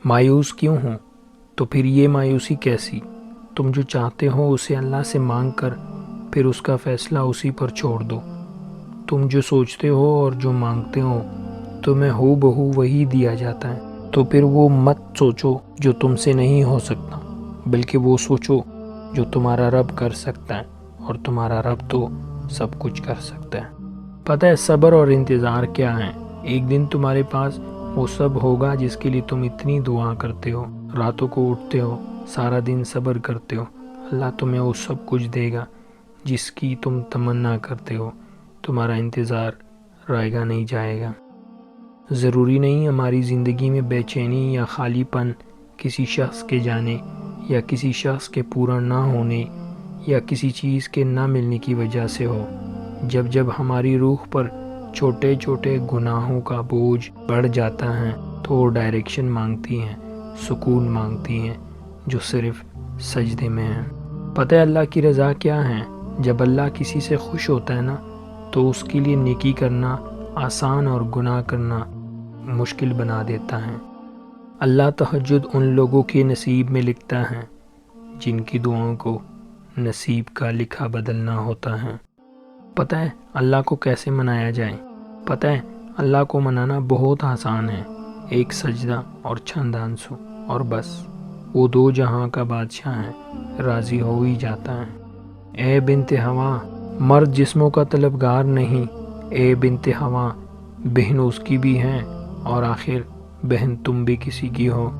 مایوس کیوں ہو؟ تو پھر یہ مایوسی کیسی؟ تم جو چاہتے ہو اسے اللہ سے مانگ کر پھر اس کا فیصلہ اسی پر چھوڑ دو۔ تم جو سوچتے ہو اور جو مانگتے ہو تمہیں ہو بہو وہی دیا جاتا ہے۔ تو پھر وہ مت سوچو جو تم سے نہیں ہو سکتا، بلکہ وہ سوچو جو تمہارا رب کر سکتا ہے، اور تمہارا رب تو سب کچھ کر سکتا ہے۔ پتہ ہے صبر اور انتظار کیا ہے؟ ایک دن تمہارے پاس وہ سب ہوگا جس کے لیے تم اتنی دعا کرتے ہو، راتوں کو اٹھتے ہو، سارا دن صبر کرتے ہو۔ اللہ تمہیں وہ سب کچھ دے گا جس کی تم تمنا کرتے ہو۔ تمہارا انتظار رائے گا نہیں جائے گا۔ ضروری نہیں ہماری زندگی میں بے چینی یا خالی پن کسی شخص کے جانے یا کسی شخص کے پورا نہ ہونے یا کسی چیز کے نہ ملنے کی وجہ سے ہو۔ جب ہماری روح پر چھوٹے چھوٹے گناہوں کا بوجھ بڑھ جاتا ہے تو وہ ڈائریکشن مانگتی ہیں، سکون مانگتی ہیں، جو صرف سجدے میں ہے۔ پتہ ہے اللہ کی رضا کیا ہے؟ جب اللہ کسی سے خوش ہوتا ہے نا تو اس کے لیے نیکی کرنا آسان اور گناہ کرنا مشکل بنا دیتا ہے۔ اللہ تہجد ان لوگوں کے نصیب میں لکھتا ہے جن کی دعاؤں کو نصیب کا لکھا بدلنا ہوتا ہے۔ پتہ ہے اللہ کو کیسے منایا جائے؟ پتہ ہے اللہ کو منانا بہت آسان ہے۔ ایک سجدہ اور چند آنسو اور بس، وہ دو جہاں کا بادشاہ ہے، راضی ہو ہی جاتا ہے۔ اے بنت ہوا، مرد جسموں کا طلبگار نہیں، اے بنت ہوا، بہن اس کی بھی ہے اور آخر بہن تم بھی کسی کی ہو۔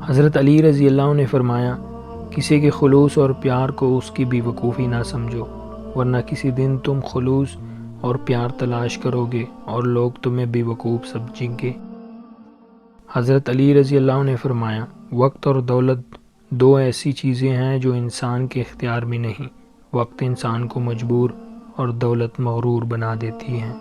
حضرت علی رضی اللہ عنہ نے فرمایا، کسی کے خلوص اور پیار کو اس کی بے وقوفی نہ سمجھو، ورنہ کسی دن تم خلوص اور پیار تلاش کرو گے اور لوگ تمہیں بے وقوف سمجھیں گے۔ حضرت علی رضی اللہ عنہ نے فرمایا، وقت اور دولت دو ایسی چیزیں ہیں جو انسان کے اختیار میں نہیں۔ وقت انسان کو مجبور اور دولت مغرور بنا دیتی ہے۔